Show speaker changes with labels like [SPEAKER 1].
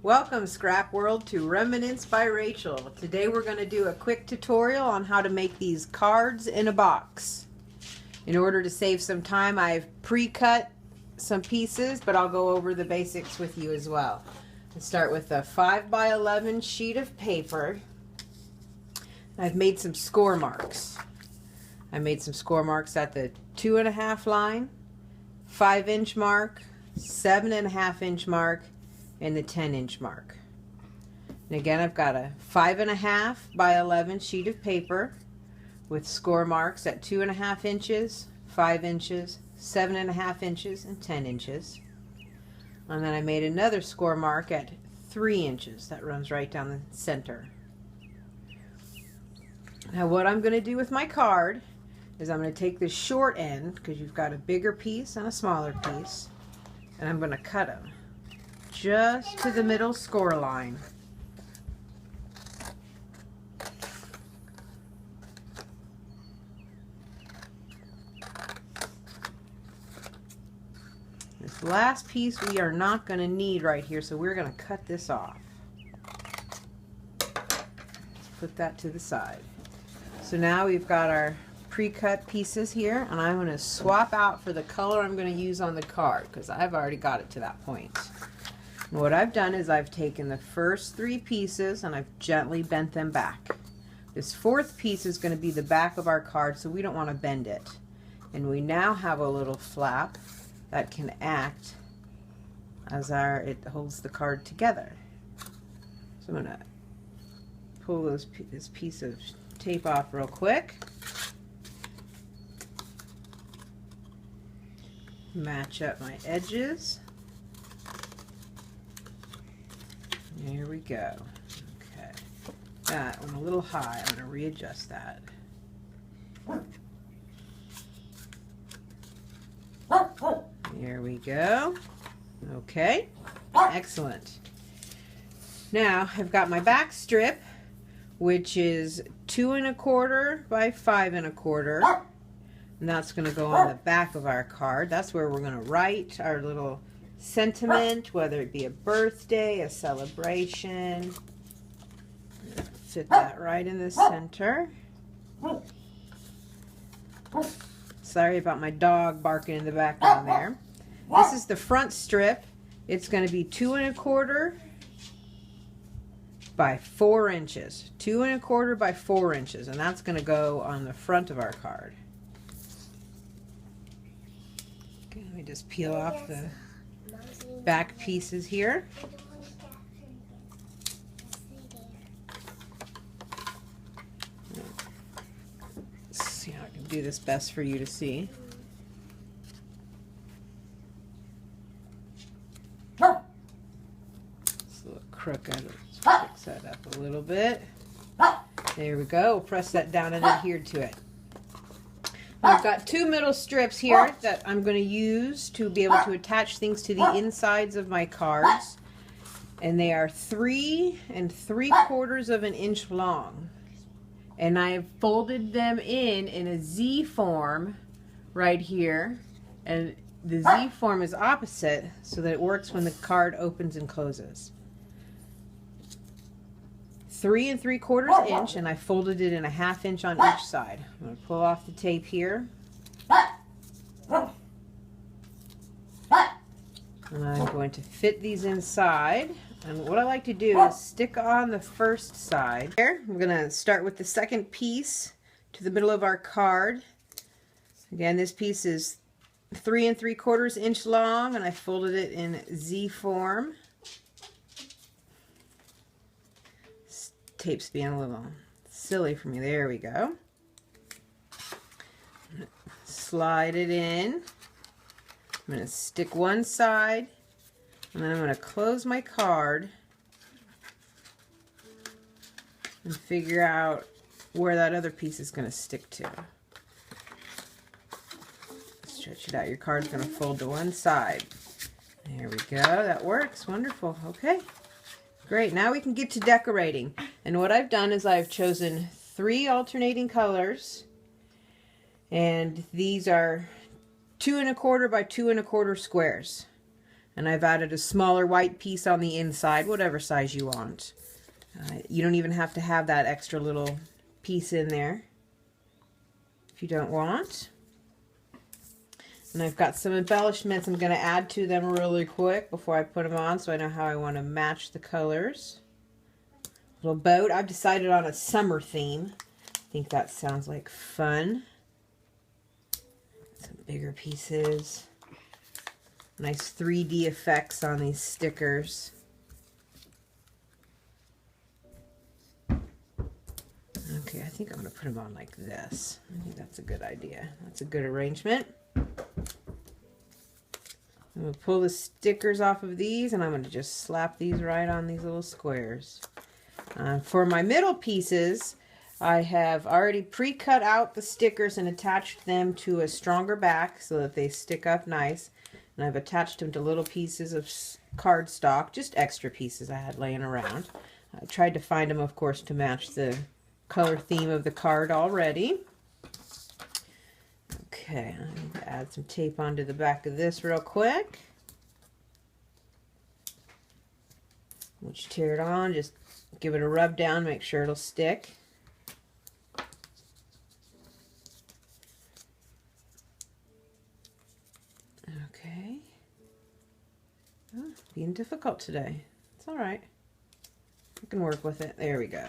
[SPEAKER 1] Welcome, Scrap World, to Remnants by Rachel. Today we're going to do a quick tutorial on how to make these cards in a box. In order to save some time, I've pre-cut some pieces, but I'll go over the basics with you as well. Let's start with a 5x11 sheet of paper. I've made some score marks. I made some score marks at the 2.5 line, 5-inch mark, 7.5-inch mark, and the 10-inch mark. And again, I've got a 5.5x11 sheet of paper with score marks at 2.5 inches, 5 inches, 7.5 inches, and 10 inches. And then I made another score mark at 3 inches that runs right down the center. Now what I'm going to do with my card is I'm going to take the short end, because you've got a bigger piece and a smaller piece, and I'm going to cut them just to the middle score line. This last piece we are not going to need right here, so we're going to cut this off. Let's put that to the side. So now we've got our pre-cut pieces here, and I'm going to swap out for the color I'm going to use on the card, because I've already got it to that point. And what I've done is I've taken the first 3 pieces and I've gently bent them back. This 4th piece is going to be the back of our card, so we don't want to bend it. And we now have a little flap that can act as it holds the card together. So I'm going to pull this piece of tape off real quick. Match up my edges. There we go. Okay. That one a little high. I'm going to readjust that. There we go. Okay. Excellent. Now I've got my back strip, which is 2.25 by 5.25, and that's going to go on the back of our card. That's where we're going to write our little sentiment, whether it be a birthday, a celebration. Fit that right in the center. Sorry about my dog barking in the background there. This is the front strip. It's going to be 2.25 by 4 inches. 2.25 by 4 inches, and that's going to go on the front of our card. Okay, let me just peel off the back pieces here. Let's see how I can do this best for you to see. It's a little crooked. Let's fix that up a little bit. There we go. We'll press that down and adhere to it. I've got 2 middle strips here that I'm going to use to be able to attach things to the insides of my cards. And they are 3 3/4 of an inch long. And I have folded them in a Z form right here. And the Z form is opposite so that it works when the card opens and closes. 3 3/4 inch, and I folded it in a 1/2 inch on each side. I'm going to pull off the tape here. And I'm going to fit these inside. And what I like to do is stick on the first side. Here, I'm going to start with the second piece to the middle of our card. Again, this piece is 3 3/4 inch long, and I folded it in Z form. Tape's being a little silly for me. There we go. Slide it in. I'm going to stick one side, and then I'm going to close my card and figure out where that other piece is going to stick to. Stretch it out. Your card's going to fold to one side. There we go. That works. Wonderful. Okay. Great. Now we can get to decorating. And what I've done is I've chosen 3 alternating colors, and these are 2 1/4 by 2 1/4 squares. And I've added a smaller white piece on the inside, whatever size you want. You don't even have to have that extra little piece in there if you don't want. And I've got some embellishments I'm going to add to them really quick before I put them on, so I know how I want to match the colors. Little boat. I've decided on a summer theme. I think that sounds like fun. Some bigger pieces. Nice 3D effects on these stickers. Okay, I think I'm going to put them on like this. I think that's a good idea. That's a good arrangement. I'm going to pull the stickers off of these, and I'm going to just slap these right on these little squares. For my middle pieces, I have already pre-cut out the stickers and attached them to a stronger back so that they stick up nice. And I've attached them to little pieces of cardstock, just extra pieces I had laying around. I tried to find them, of course, to match the color theme of the card already. Okay, I need to add some tape onto the back of this real quick. Once you tear it on, just give it a rub down, make sure it'll stick. Okay. Oh, being difficult today. It's all right. I can work with it. There we go.